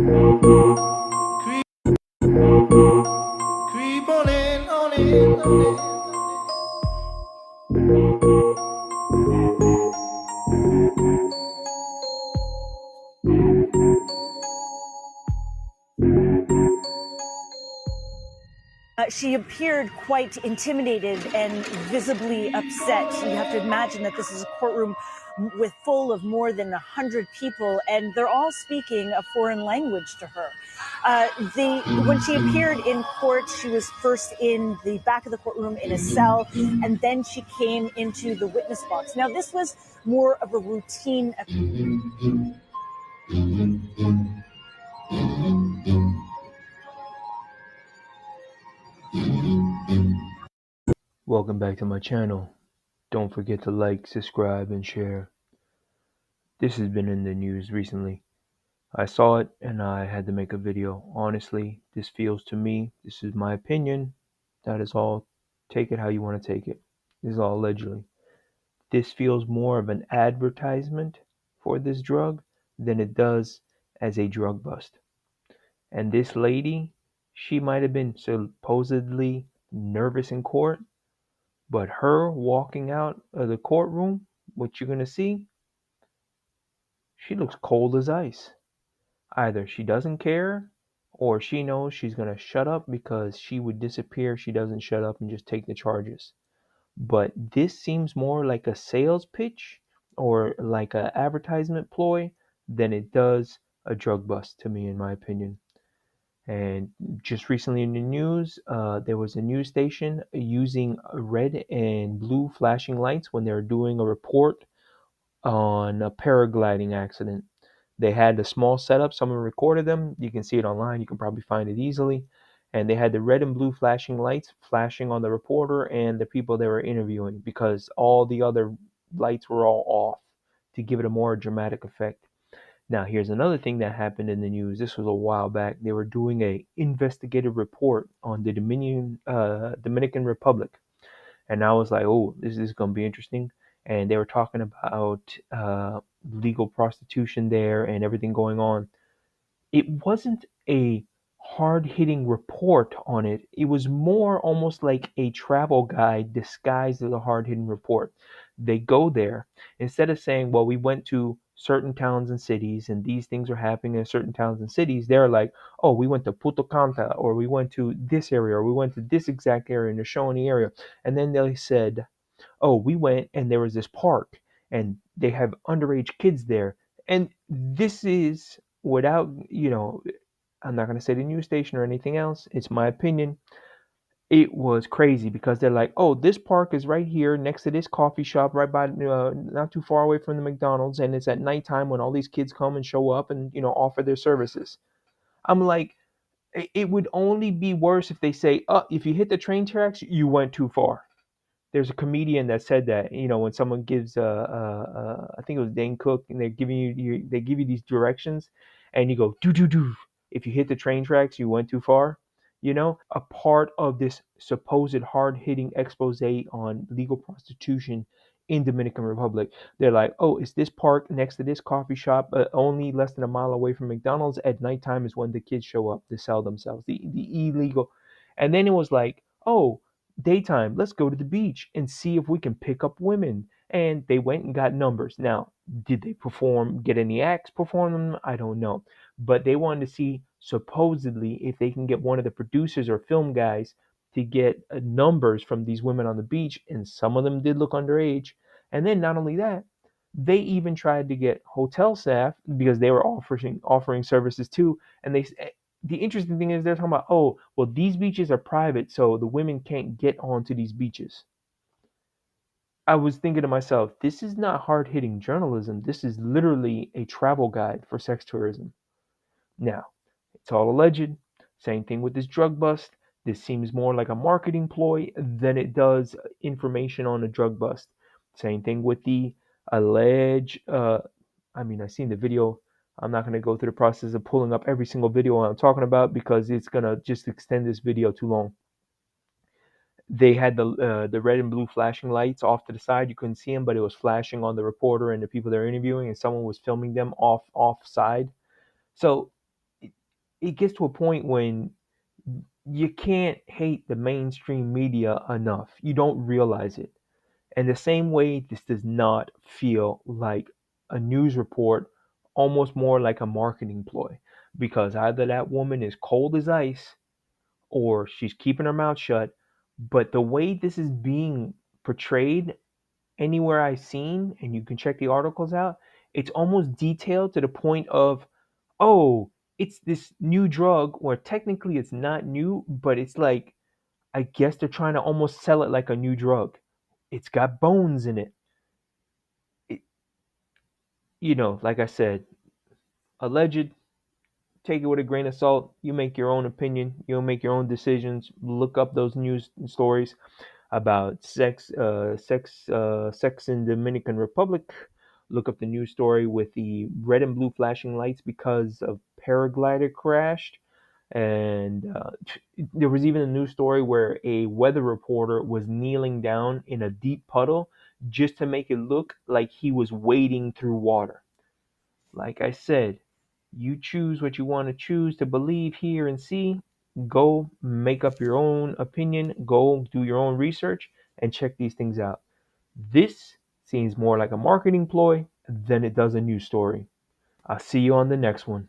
Creep, creep on in, on in, on in. She appeared quite intimidated and visibly upset. You have to imagine that this is a courtroom full of more than 100 people, and they're all speaking a foreign language to her. When she appeared in court, she was first in the back of the courtroom in a cell, and then she came into the witness box. Now, this was more of a routine. Welcome back to my channel. Don't forget to like, subscribe, and share. This has been in the news recently. I saw it and I had to make a video. Honestly, this feels to me, this is my opinion. That is all. Take it how you want to take it. This is all allegedly. This feels more of an advertisement for this drug than it does as a drug bust. And this lady, she might have been supposedly nervous in court. But her walking out of the courtroom, what you're going to see, she looks cold as ice. Either she doesn't care or she knows she's going to shut up because she would disappear if she doesn't shut up and just take the charges. But this seems more like a sales pitch or like an advertisement ploy than it does a drug bust to me, in my opinion. And just recently in the news, there was a news station using red and blue flashing lights when they were doing a report on a paragliding accident. They had a small setup. Someone recorded them. You can see it online. You can probably find it easily. And they had the red and blue flashing lights flashing on the reporter and the people they were interviewing because all the other lights were all off to give it a more dramatic effect. Now, here's another thing that happened in the news. This was a while back. They were doing a investigative report on the Dominican Republic, and I was like, "Oh, this is going to be interesting." And they were talking about legal prostitution there and everything going on. It wasn't a hard-hitting report on it. It was more almost like a travel guide disguised as a hard-hitting report. They go there instead of saying, "Well, we went to certain towns and cities and these things are happening in certain towns and cities." They're like, "Oh, we went to Puto Canta or we went to this area or we went to this exact area," and they're showing the area. And then they said, "Oh, we went and there was this park and they have underage kids there." And this is without, I'm not going to say the news station or anything else. It's my opinion. It was crazy because they're like, "Oh, this park is right here next to this coffee shop, right by, not too far away from the McDonald's, and it's at nighttime when all these kids come and show up and offer their services." I'm like, it would only be worse if they say, if you hit the train tracks, you went too far." There's a comedian that said that, when someone gives I think it was Dane Cook, and they're giving they give you these directions, and you go do do do. If you hit the train tracks, you went too far. A part of this supposed hard hitting expose on legal prostitution in Dominican Republic. They're like, "Oh, it's this park next to this coffee shop, only less than a mile away from McDonald's. At nighttime is when the kids show up to sell themselves, the illegal." And then it was like, "Oh, daytime, let's go to the beach and see if we can pick up women." And they went and got numbers. Now, did they get any acts perform them? I don't know. But they wanted to see supposedly if they can get one of the producers or film guys to get numbers from these women on the beach. And some of them did look underage. And then not only that, they even tried to get hotel staff because they were offering services too. And the interesting thing is they're talking about, "Oh, well, these beaches are private, so the women can't get onto these beaches." I was thinking to myself, this is not hard hitting journalism. This is literally a travel guide for sex tourism. Now, it's all alleged. Same thing with this drug bust. This seems more like a marketing ploy than it does information on a drug bust. Same thing with the alleged, I seen the video. I'm not going to go through the process of pulling up every single video I'm talking about because it's going to just extend this video too long. They had the red and blue flashing lights off to the side. You couldn't see them, but it was flashing on the reporter and the people they're interviewing, and someone was filming them off side. So it gets to a point when you can't hate the mainstream media enough. You don't realize it. And the same way, this does not feel like a news report, almost more like a marketing ploy. Because either that woman is cold as ice or she's keeping her mouth shut. But the way this is being portrayed anywhere I've seen, and you can check the articles out, it's almost detailed to the point of, oh, it's this new drug, or technically it's not new, but it's like, I guess they're trying to almost sell it like a new drug. It's got bones in it. it like I said, alleged, take it with a grain of salt. You make your own opinion. You'll make your own decisions. Look up those news stories about sex in Dominican Republic. Look up the news story with the red and blue flashing lights because of paraglider crashed. And there was even a news story where a weather reporter was kneeling down in a deep puddle just to make it look like he was wading through water. Like I said, you choose what you want to choose to believe, hear, and see. Go make up your own opinion. Go do your own research and check these things out. This seems more like a marketing ploy than it does a news story. I'll see you on the next one.